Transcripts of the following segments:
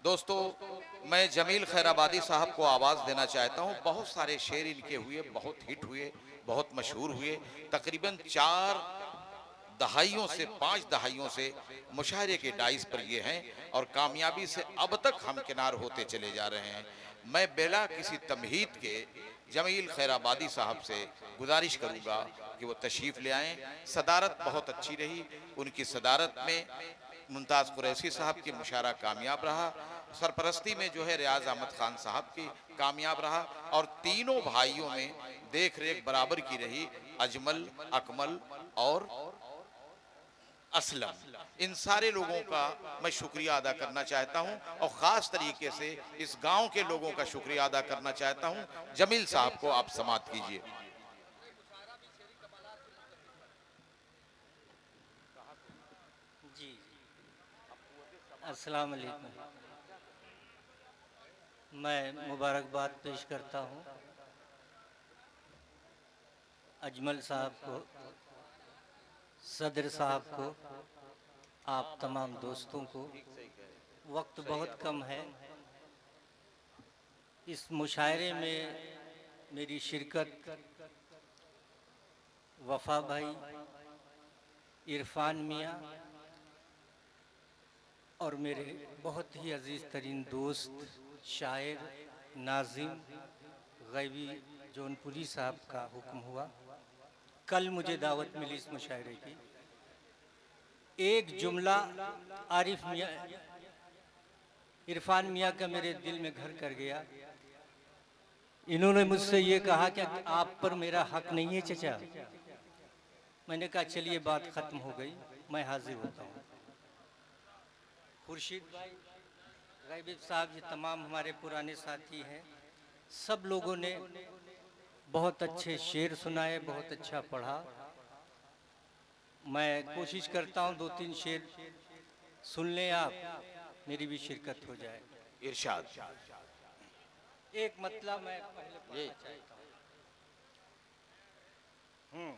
दोस्तों, मैं जमील खैराबादी साहब को आवाज़ देना चाहता हूँ। बहुत सारे शेर इनके हुए, बहुत हिट हुए, बहुत मशहूर हुए। तकरीबन 4 दहाइयों से 5 दहाइयों से मुशायरे के डाइस पर ये हैं और कामयाबी से अब तक हमकिनार होते चले जा रहे हैं। मैं बिला किसी तमहीद के जमील खैराबादी साहब से गुजारिश करूंगा कि वो तशरीफ़ ले आएँ। सदारत बहुत अच्छी रही, उनकी सदारत में मुमताज़ कुरैशी साहब की मुशायरा कामयाब रहा, सरपरस्ती में जो है रियाज अहमद खान साहब की कामयाब रहा और तीनों भाइयों में देख रेख बराबर की रही, अजमल, अकमल और असलम। इन सारे लोगों का मैं शुक्रिया अदा करना चाहता हूं और ख़ास तरीके से इस गांव के लोगों का शुक्रिया अदा करना चाहता हूं। जमील साहब को आप समाअत कीजिए। जी, अस्सलाम वालेकुम। मैं मुबारकबाद पेश करता हूँ अजमल साहब को, सदर साहब को, आप तमाम दोस्तों को। वक्त बहुत कम है। इस मुशायरे में मेरी शिरकत वफा भाई, इरफान मियाँ और मेरे बहुत ही अजीज़ तरीन दोस्त शायर नाज़िम गैबी जौनपुरी साहब का हुक्म हुआ। कल मुझे दावत मिली इस मुशायरे की। एक जुमला आरिफ मियाँ, इरफान मियाँ का मेरे दिल में घर कर गया। इन्होंने मुझसे ये कहा कि आप पर मेरा हक नहीं है चचा। मैंने कहा चलिए बात ख़त्म हो गई, मैं हाजिर होता हूँ। खुर्शीद भाई, गैबी साहब, ये तमाम हमारे पुराने साथी हैं। सब लोगों ने बहुत अच्छे शेर सुनाए, बहुत अच्छा पढ़ा। मैं कोशिश करता हूँ 2-3 शेर सुन लें आप, मेरी भी शिरकत हो जाए। इरशाद। एक मतलब मैं पहले पढ़ना चाहता हूँ।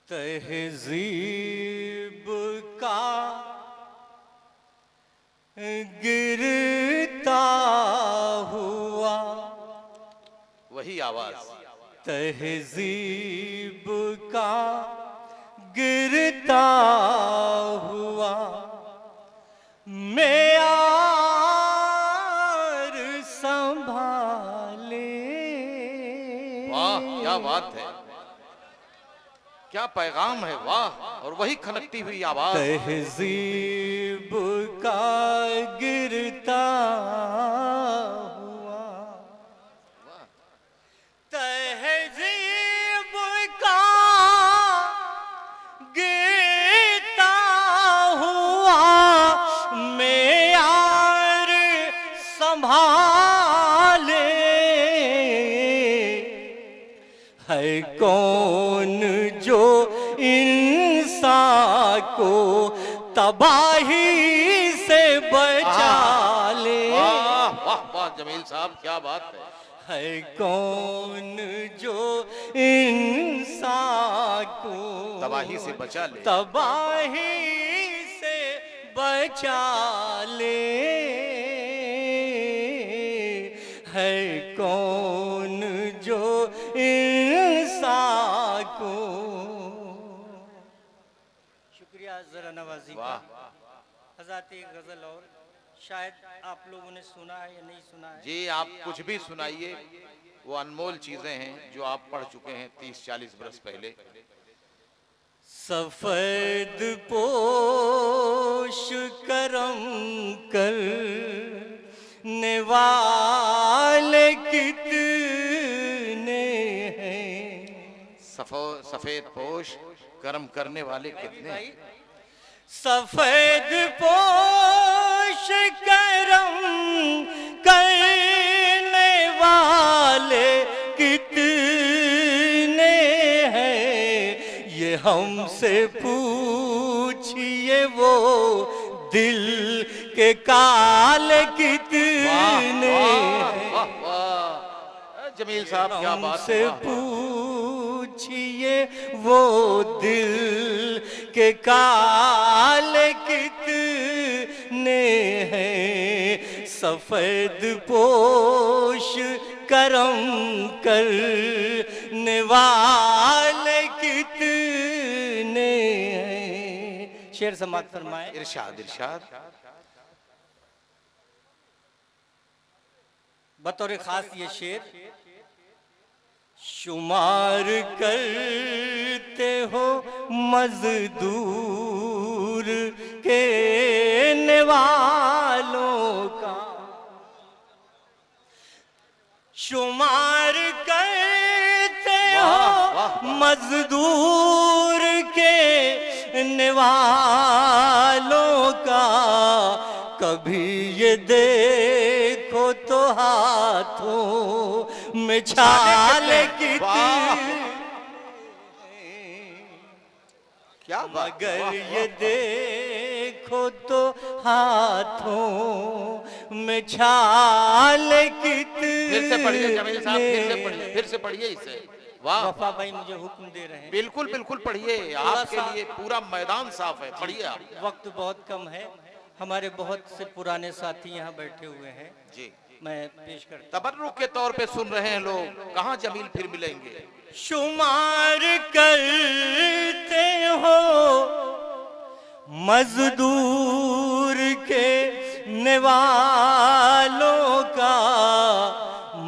तहज़ीब का गिरता हुआ, वही आवाज। तहज़ीब का गिरता हुआ मेयार संभाले। वाह, क्या बात है, क्या पैगाम है, वाह। और वही खनकती हुई आवाज। तहज़ीब का गिरता हुआ, तहज़ीब का गिरता हुआ मेयार संभाले। है कौन जो इंसान को तबाही से बचा ले। वाह वाह वाह, जमील साहब क्या बात है। कौन जो इंसान को तबाही से बचा ले, तबाही से बचा ले। है कौन जो इंसान को। शुक्रिया ज़रा नवाजी का। हज़ात एक गज़ल और शायद आप लोगों ने सुना है या नहीं सुना है। जी, आप कुछ भी सुनाइए, वो अनमोल चीजें हैं जो आप पढ़ चुके हैं 30-40 बरस पहले। सफेद पोश करम करने वाले कितने हैं। सफेद पोश कर्म करने वाले कितने हैं। सफेद पोश करम करने वाले कितने हैं। ये हमसे पूछिए वो दिल के काले कितने हैं। जमील साहब क्या बात से पूछिए वो दिल के काले कितने सफेद पोश करम करने वाले कितने हैं। शेर समाप्त फरमाए। इरशाद इरशाद। बतौर खास ये शेर, शुमार करते हो मजदूर के निवालों का, शुमार करते हो मजदूर के निवालों का, कभी ये देखो तो हाथों में छाल कितनी, क्या मगर ये देखो तो हाथों में छाल कितनी। फिर से पढ़िए जमील साहब, फिर से पढ़िए इसे। वाह, वफा भाई मुझे हुक्म दे रहे हैं। बिल्कुल बिल्कुल पढ़िए, आपके लिए पूरा मैदान साफ है, पढ़िए आप। वक्त बहुत कम है, हमारे बहुत से पुराने साथी यहाँ बैठे हुए हैं जी, मैं पेश करता तबर्रुक के तौर पे सुन रहे हैं लोग, कहाँ जमील फिर मिलेंगे। शुमार करते हो मजदूर के निवालों का,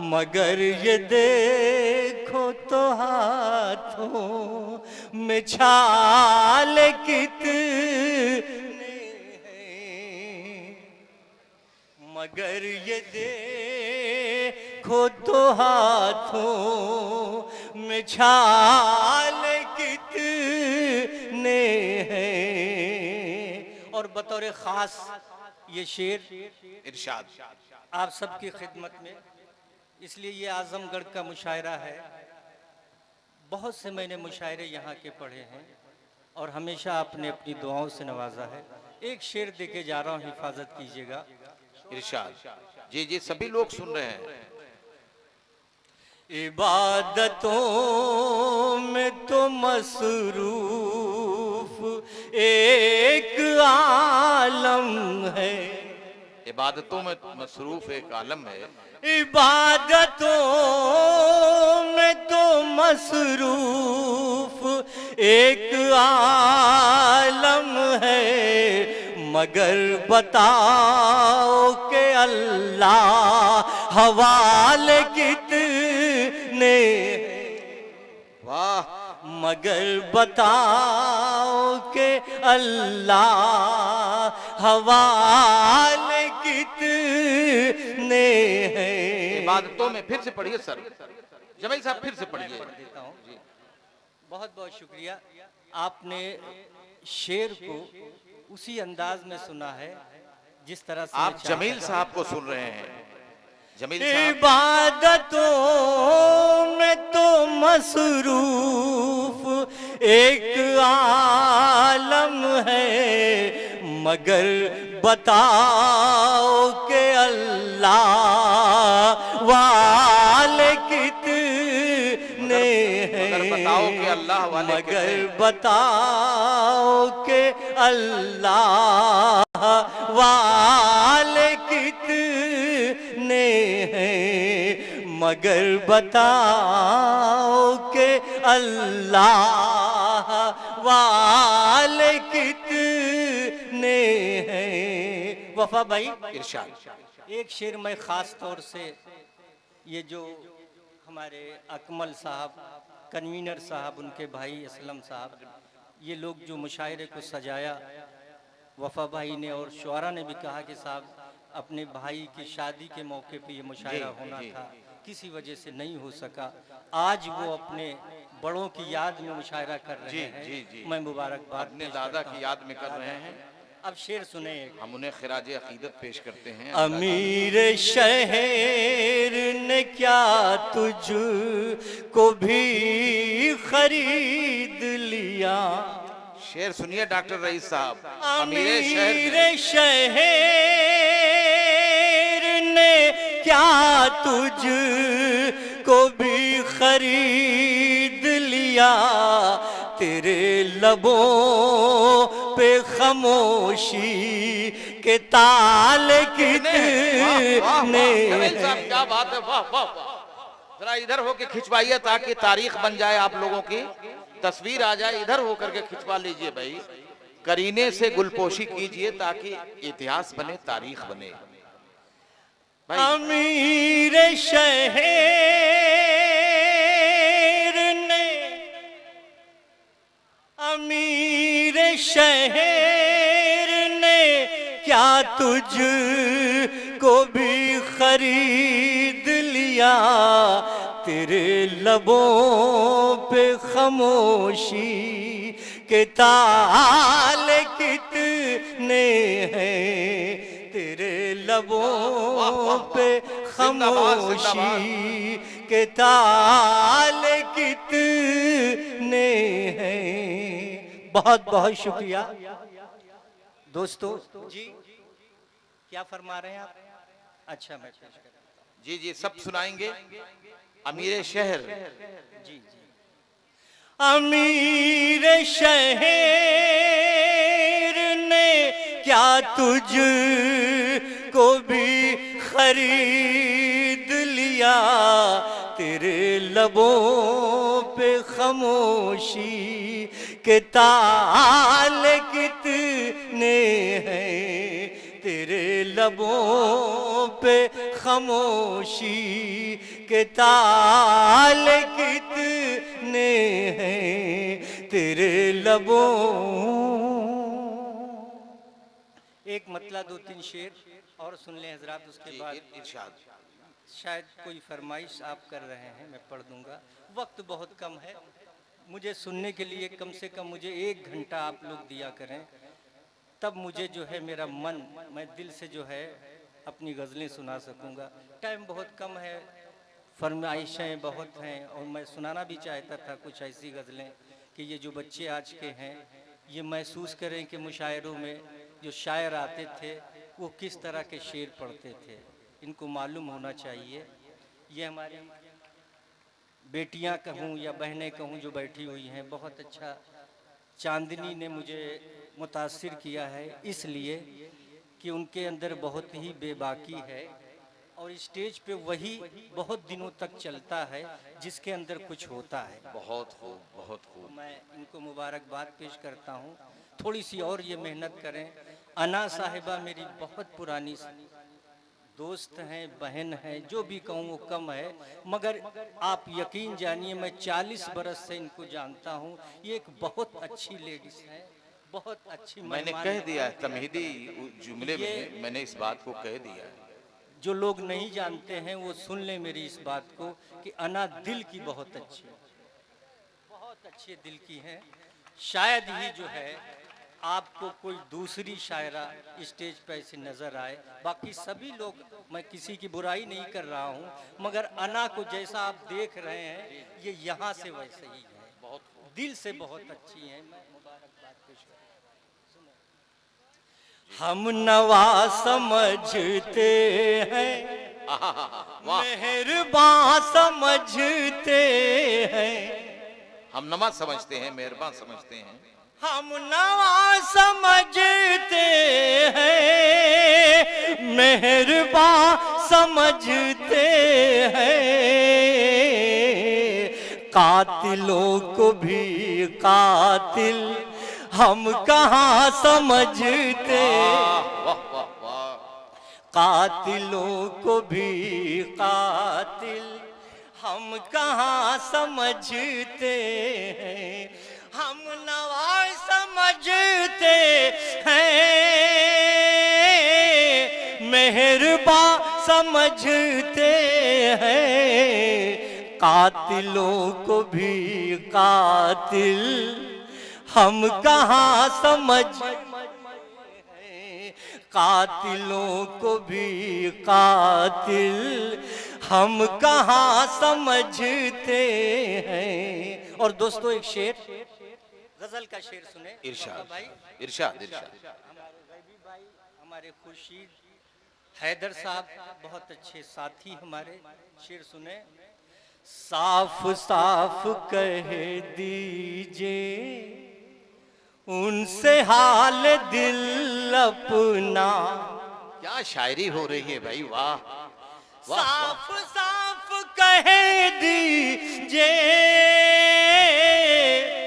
मगर ये देखो तो हाथों में छाल कितने हैं, मगर ये देखो तो हाथों में छाल कितने हैं। और बतौर खास ये शेर इरशाद। आप सबकी खिदमत में, इसलिए ये आजमगढ़ का मुशायरा है। बहुत से मैंने मुशायरे यहाँ के पढ़े हैं और हमेशा आपने अपनी दुआओं से नवाजा है। एक शेर दे के जा रहा हूँ, हिफाजत कीजिएगा। इरशाद। जी जी, सभी लोग सुन रहे हैं। इबादतों में तो मसरूफ एक आलम है, इबादतों में मसरूफ एक आलम है। इबादतों में तो मसरूफ एक आलम है, मगर बताओ के अल्लाह हवाले कितने, वाह, मगर बताओ के अल्लाह हवाले कितने हैं। इबादतों में फिर से पढ़िए सर, जमील साहब फिर से पढ़िए। देता हूँ। बहुत बहुत शुक्रिया, आपने शेर को उसी अंदाज में सुना है जिस तरह से आप जमील साहब को सुन रहे हैं। जमील साहब। इबादतों में तो मसरूफ एक आलम है, मगर बताओ के अल्लाह वाले कितने हैं। मगर बताओ के अल्लाह वाले मगर बताओ के अल्लाह वाले कितने हैं, मगर बताओ के अल्लाह वाले कितने हैं। वफा भाई, इरशाद। एक शेर मैं ख़ास तौर से ये जो हमारे अकमल साहब, कन्वीनर साहब, उनके भाई असलम साहब, ये लोग जो मुशायरे को सजाया, वफा भाई ने और शुआरा ने भी कहा कि साहब अपने भाई की शादी के मौके पे ये मुशायरा होना था, किसी वजह से नहीं हो सका। आज वो अपने बड़ों की याद में मुशायरा कर रहे हैं। मैं मुबारकबाद अपने दादा की याद में कर रहे हैं। अब शेर सुने, हम उन्हें खिराज अकीदत पेश करते हैं। अमीर शहर ने क्या तुझ को भी खरीद लिया। शेर सुनिए डॉक्टर रईस साहब। अमीर शहर ने क्या तुझ को भी खरीद लिया, तेरे लबों पे खामोशी के ताल वाह, कितने वाह, जमील साहब क्या बात है, वाह वाह वाह। जरा इधर होके खिंचवाइए ताकि तारीख बन जाए, आप लोगों की तस्वीर आ जाए। इधर होकर के खिंचवा लीजिए भाई, करीने से गुलपोशी कीजिए ताकि इतिहास बने, तारीख बने भाई। अमीर शहर ने, अमीर शहर ने क्या तुझ को भी खरीद लिया, तेरे लबों पे खामोशी के ताल कितने हैं, तेरे लबों पे खामोशी के ताल कितने हैं। बहुत बहुत शुक्रिया दोस्तों। जी क्या फरमा रहे हैं आप? अच्छा मैं पेश करता हूं। जी जी सब सुनाएंगे। अमीर शहर, जी जी। अमीर शहर ने क्या तुझ को भी खरीद लिया, तेरे लबों पे खामोशी के ताल कितने हैं, तेरे लबों पे खामोशी के ताल कितने हैं, तेरे लबों। एक मतला दो तीन शेर और सुन लें हजरात, उसके बाद इरशाद। शायद कोई फरमाइश आप कर रहे हैं, मैं पढ़ दूंगा। वक्त बहुत कम है, मुझे सुनने के लिए कम से कम मुझे 1 घंटा आप लोग दिया करें, तब मुझे जो है मेरा मन, मैं दिल से जो है अपनी गज़लें सुना सकूंगा। टाइम बहुत कम है, फरमाइशें बहुत हैं, और मैं सुनाना भी चाहता था कुछ ऐसी गज़लें कि ये जो बच्चे आज के हैं ये महसूस करें कि मुशायरों में जो शायर आते थे वो किस तरह के शेर पढ़ते थे, इनको मालूम होना चाहिए। ये हमारी बेटियां कहूँ या बहनें कहूँ जो बैठी हुई हैं, बहुत अच्छा चांदनी ने मुझे मुतासिर किया है, इसलिए कि उनके अंदर बहुत ही बेबाकी है और स्टेज पे वही बहुत दिनों तक चलता है जिसके अंदर कुछ होता है। बहुत खूब, बहुत खूब। मैं इनको मुबारकबाद पेश करता हूँ, थोड़ी सी और ये मेहनत करें। अना साहिबा मेरी बहुत पुरानी दोस्त हैं, बहन हैं, जो भी कहूँ वो कम है, मगर आप यकीन जानिए मैं 40 बरस से इनको जानता हूँ। ये एक बहुत अच्छी लेडीज है, बहुत अच्छी। मैंने कह दिया है तमहीदी जुमले में, मैंने इस बात को कह दिया है। जो लोग नहीं जानते हैं वो सुन लें मेरी इस बात को कि अना दिल की बहुत अच्छी, बहुत अच्छे दिल की हैं। शायद ही जो है आपको कोई दूसरी शायरा स्टेज पे ऐसे नजर आए, बाकी सभी लोग, मैं किसी की बुराई नहीं कर रहा हूँ, मगर अना को जैसा आप देख रहे हैं ये यहाँ से वैसे ही है, बहुत दिल से बहुत अच्छी हैं। मैं मुबारकबाद पेश करता हूं। हम नवा समझते हैं, मेहरबान समझते हैं, हम नमाज समझते हैं, मेहरबान समझते हैं, हम नवा समझते हैं, मेहरबान समझते हैं, कातिलों को भी कातिल हम कहाँ समझते, कातिलों को भी कातिल हम कहाँ समझते हैं, हम नवाज समझते हैं, मेहरबान समझते हैं, कातिलों को भी कातिल हम कहाँ समझते हैं, कातिलों को भी कातिल हम कहाँ समझते हैं। और दोस्तों एक शेर, गजल का शेर सुने। इरशाद भाई इरशाद इरशाद। हमारे रवि भाई, हमारे खुर्शीद हैदर साहब बहुत अच्छे साथी हमारे, शेर सुने। साफ साफ कह दीजिए उनसे हाल दिल अपना। क्या शायरी हो रही है भाई, वाह वाह साफ साफ कह दीजिए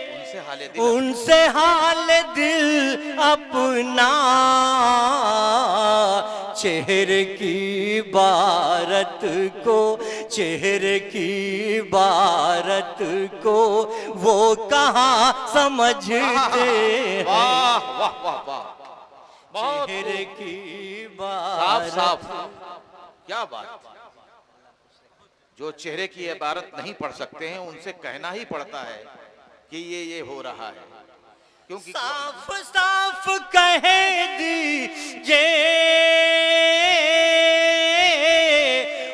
उनसे हाले दिल उनसे हाल दिल अपना। चेहरे की बारत को, चेहरे की बारत को वो कहाँ समझते हैं। वाह वाह वाह वाह, बहुत चेहरे खूब। की साफ बारत। साफ, क्या बात। जो चेहरे की इबारत नहीं पढ़ सकते हैं उनसे कहना ही पड़ता है कि ये हो रहा है, क्योंकि साफ साफ कह दीजिए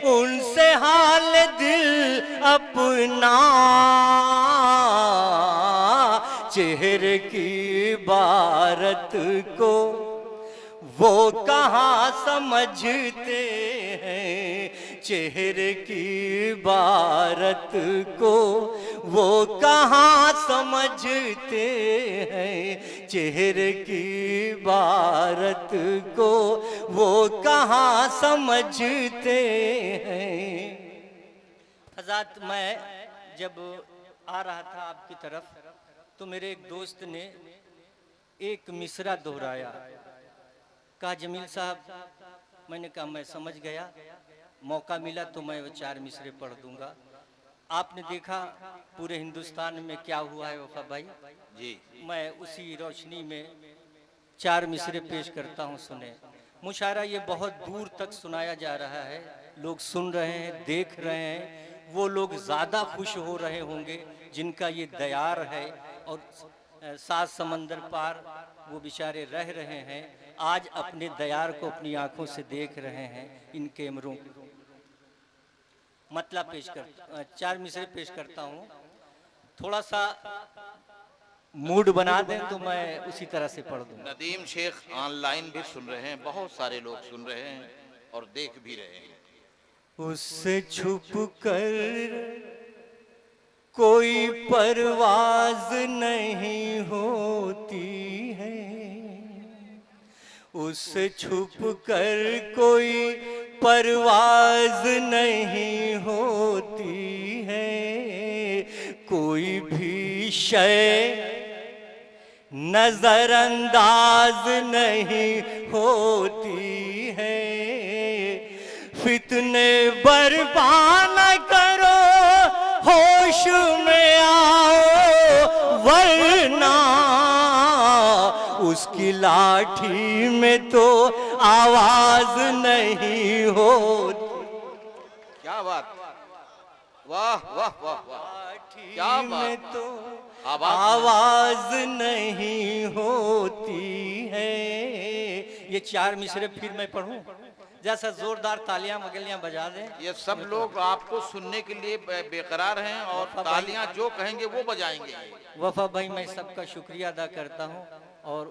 उनसे हाल दिल अपना। चेहरे की बारत को वो कहाँ समझते हैं। चेहरे की बारत को वो कहाँ समझते हैं। चेहरे की बारत को वो कहाँ समझते हैं। हज़रत, मैं जब आ रहा था आपकी तरफ तो मेरे एक दोस्त ने एक मिसरा दोहराया। कहा जमील साहब, मैंने कहा मैं समझ गया, मौका मिला तो मैं वो 4 मिसरे पढ़ दूंगा। आपने देखा पूरे हिंदुस्तान में क्या हुआ है वफा भाई जी मैं उसी रोशनी में 4 मिसरे पेश करता हूँ, सुने। मुशायरा ये बहुत दूर तक सुनाया जा रहा है, लोग सुन रहे हैं, देख रहे हैं। वो लोग ज़्यादा खुश हो रहे होंगे जिनका ये दयार है और 7 समंदर पार वो बेचारे रह रहे हैं, आज अपने दयार को अपनी आंखों से देख रहे हैं इन कैमरों। मतलब पेश कर 4 मिसरे पेश करता हूँ, थोड़ा सा मूड बना दें तो मैं उसी तरह से पढ़ दूँ। नदीम शेख ऑनलाइन भी सुन रहे हैं, बहुत सारे लोग सुन रहे हैं और देख भी रहे हैं। उससे छुप कर कोई परवाज नहीं होती है। उससे छुप कर कोई परवाज नहीं होती है। कोई भी शय नजरअंदाज नहीं होती है। फितने बर्पा न करो, होश में आओ, वरना उसकी लाठी में तो आवाज नहीं होती। क्या बात, वाह वाह वाह वाह, क्या लाठी बात। में तो आवाज आवाज नहीं होती है। ये 4 मिसरे फिर मैं पढ़ूं, जैसा जोरदार तालियां मगलियां बजा दें। ये सब लोग आपको सुनने के लिए बेकरार हैं और तालियां जो कहेंगे वो बजाएंगे। वफा भाई, मैं सबका शुक्रिया अदा करता हूं और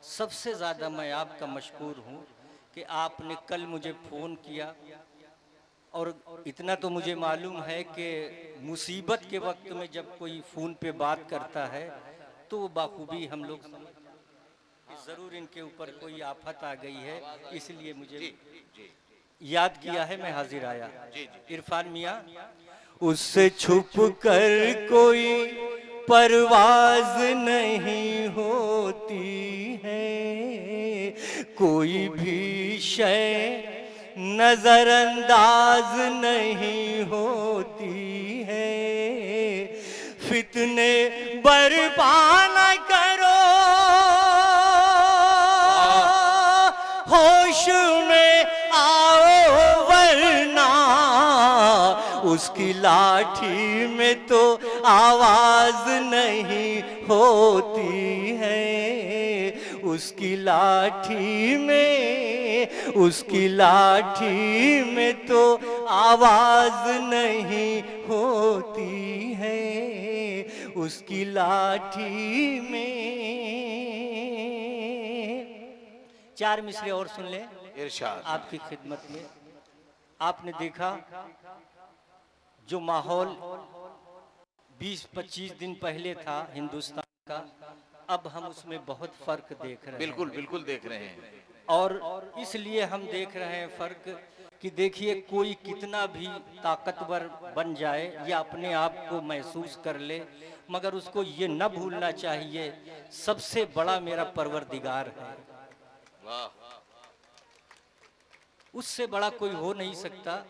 सबसे ज़्यादा मैं आपका मशकूर हूं कि आपने कल मुझे फ़ोन किया। और इतना तो मुझे मालूम है कि मुसीबत के वक्त में जब कोई फ़ोन पे बात करता है तो बाखूबी हम लोग ज़रूर इनके ऊपर कोई आफत आ गई है, इसलिए मुझे याद किया है, मैं हाजिर आया। इरफान मियाँ, उससे छुप कर कोई परवाज नहीं होती है। कोई भी शय नजरअंदाज नहीं होती है। फितने बर्पा न करो, होश में आओ, वरना उसकी लाठी में तो आवाज नहीं होती है। उसकी लाठी में तो आवाज नहीं होती है। उसकी लाठी में। 4 मिसरे और सुन ले इरशाद। आपकी खिदमत में। आपने देखा जो माहौल 20-25 दिन पहले था हिंदुस्तान का, अब हम उसमें बहुत फर्क देख रहे हैं। बिल्कुल बिल्कुल देख रहे हैं। और इसलिए हम देख रहे हैं फर्क कि देखिए कोई कितना भी ताकतवर बन जाए या अपने आप को महसूस कर ले, मगर उसको ये न भूलना चाहिए सबसे बड़ा मेरा परवरदिगार है, वाह, उससे बड़ा कोई हो नहीं सकता।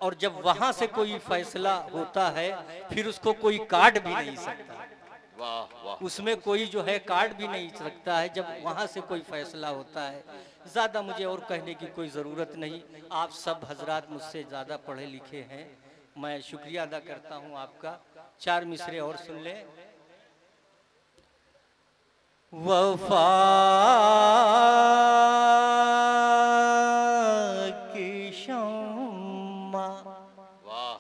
और जब वहां से कोई फैसला होता है फिर उसको कोई काट भी नहीं सकता, वाह वाह, उसमें कोई जो है काट भी नहीं सकता है जब वहां से कोई फैसला होता है। ज़्यादा मुझे और कहने की कोई ज़रूरत नहीं, आप सब हजरात मुझसे ज़्यादा पढ़े लिखे हैं, मैं शुक्रिया अदा करता हूं आपका। 4 मिसरे और सुन ले। वफा की शम्मा वाह,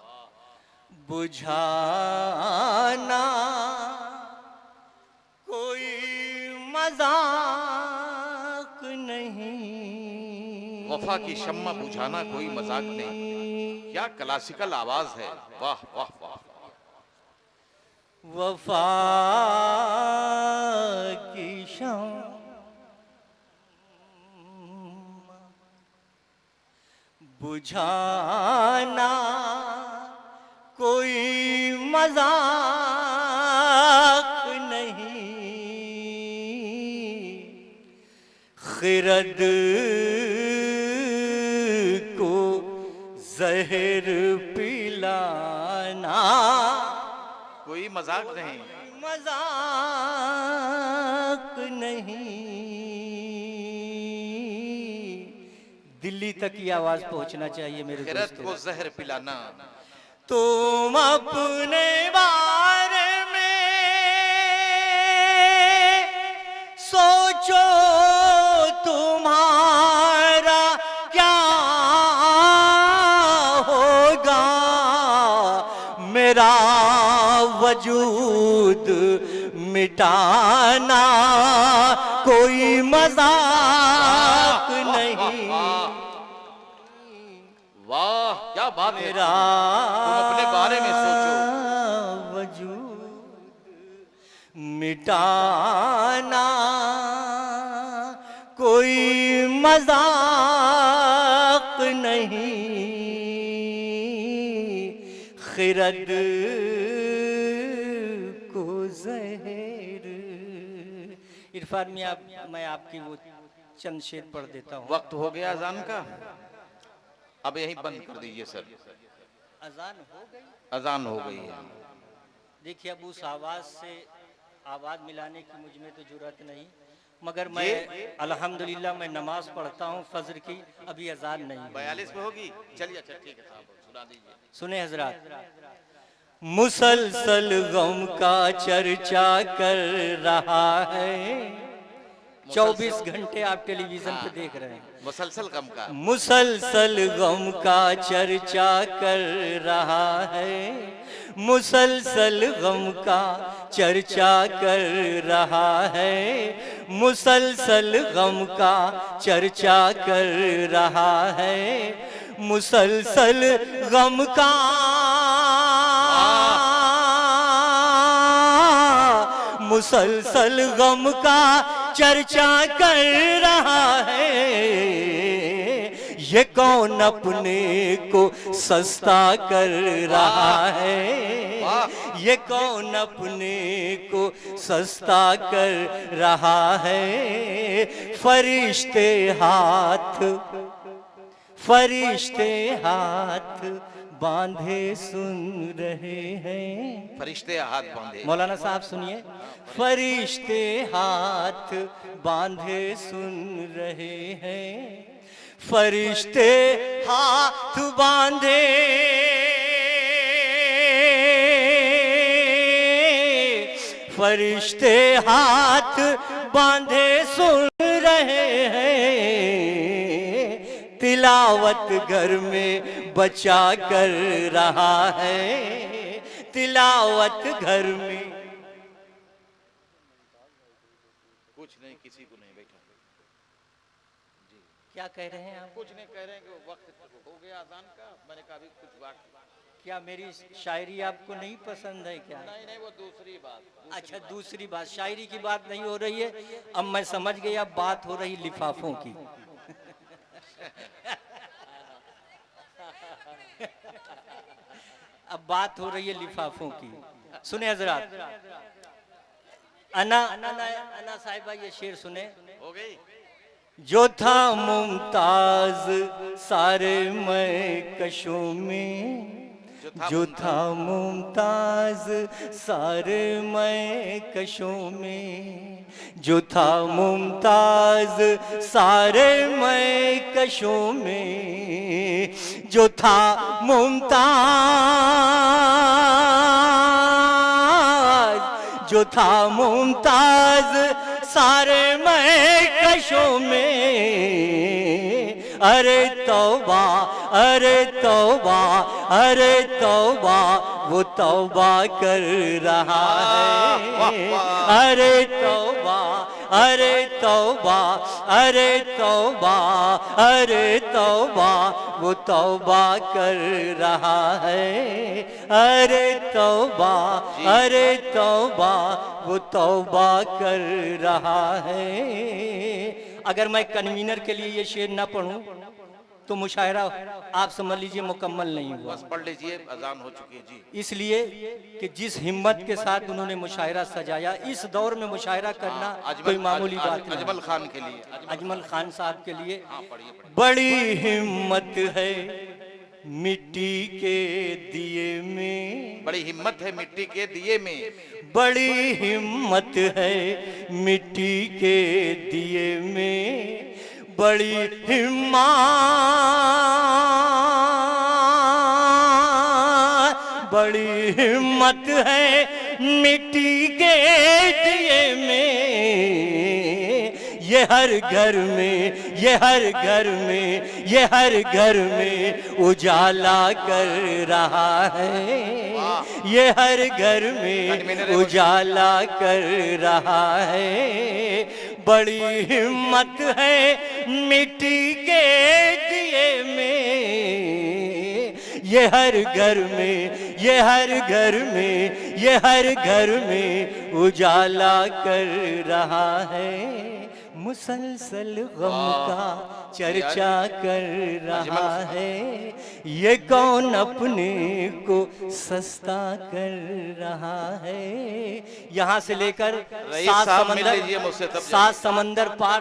बुझाना कोई मजाक नहीं, वफा की शम्मा बुझाना कोई मजाक नहीं। क्या क्लासिकल आवाज है, वाह वाह वाह। वफा की शम्मा बुझाना कोई मजाक नहीं, खिरद को जहर पिलाना कोई मजाक नहीं। मजाक नहीं। दिल्ली तक की आवाज पहुंचना चाहिए मेरे खिरत दोस्तों। को जहर पिलाना, तुम अपने बारे में सोचो तुम्हारा क्या होगा, मेरा वजूद मिटाना कोई मजाक नहीं। वाह क्या बात है। मेरा तुम अपने बारे में सोचो, वजूद मिटाना कोई मजाक नहीं, खिरद को जहर। इरफान में मैं आपकी वो चंद शेर पढ़ देता हूँ। वक्त हो गया अजान का, अब यही बंद कर दीजिए सर, अजान हो गई। अजान हो गई है। देखिए अब उस आवाज से आवाज मिलाने की मुझ में तो जुर्रत नहीं, मगर मैं अल्हम्दुलिल्लाह मैं नमाज पढ़ता हूँ फजर की, अभी अजान नहीं हुई। 42 पे होगी, चलिए अच्छा ठीक है साहब सुना दीजिए। सुने हजरात, मुसलसल गम का चर्चा कर रहा है, 24 घंटे आप टेलीविजन पे देख रहे हैं, मुसलसल गम का, मुसलसल गम का चर्चा कर रहा है, मुसलसल गम का चर्चा कर रहा है, मुसलसल गम का चर्चा कर रहा है, मुसलसल गम का मुसलसल गम का चर्चा कर रहा है, ये कौन अपने को सस्ता कर रहा है, ये कौन अपने को सस्ता कर रहा है, फरिश्ते हाथ बांधे सुन रहे हैं। फरिश्ते हाथ बांधे, मौलाना साहब सुनिए, फरिश्ते हाथ बांधे सुन रहे हैं, फरिश्ते हाथ बांधे फरिश्ते हाथ बांधे सुन रहे हैं, तिलावत घर में बचा कर रहा है, तिलावत घर में। कुछ नहीं, किसी को नहीं, बैठा जी। क्या कह रहे हैं आप? कुछ नहीं कह रहे हैं कि वक्त हो गया अजान का, मैंने कहा अभी कुछ बात क्या मेरी शायरी आपको नहीं पसंद है क्या? नहीं नहीं, वो दूसरी बात। अच्छा, दूसरी बात, शायरी की बात नहीं हो रही है। अब मैं समझ गया, बात हो रही लिफाफों की। अब बात हो रही है लिफाफों की। सुने हजरात, अना साहिबा ये शेर सुने। हो गई। जो था मुमताज सारे मैं कशों में, जो था मुमताज सारे मैं कशों में, जो था मुमताज सारे मैं कशों में, जो था मुमताज, जो था मुमताज सारे मैं कशों में। अरे तौबा, अरे तौबा, अरे तौबा, वो तौबा कर रहा है। अरे तौबा, अरे तौबा, अरे तौबा, अरे तौबा, वो तौबा कर रहा है। अरे तौबा, अरे तौबा, वो तौबा कर रहा है। अगर मैं कन्वीनर के लिए ये शेर ना पढ़ूं तो मुशायरा आप समझ लीजिए मुकम्मल नहीं हुआ। बस पढ़ लीजिए, अजान हो चुकी है जी। इसलिए कि जिस हिम्मत के साथ उन्होंने मुशायरा सजाया, इस दौर में मुशायरा करना कोई मामूली बात नहीं। अजमल खान के लिए, अजमल खान साहब के लिए पढ़िए। बड़ी हिम्मत है मिट्टी के दिए में, बड़ी हिम्मत है मिट्टी के दिए में, बड़ी हिम्मत है मिट्टी के दिए में, बड़ी हिम्मत, बड़ी हिम्मत है मिट्टी के दिए में। ये हर घर में, ये हर घर में, ये हर घर में उजाला कर रहा है। ये हर घर में उजाला कर रहा है। बड़ी हिम्मत है मिट्टी के दिए में। ये हर घर में, ये हर घर में, ये हर घर में उजाला कर रहा है। मुसलसल गम का चर्चा कर रहा है। ये कौन अपने को सस्ता कर रहा है। यहाँ से लेकर रईस साहब मिल लीजिए मुझसे तब सात समंदर पार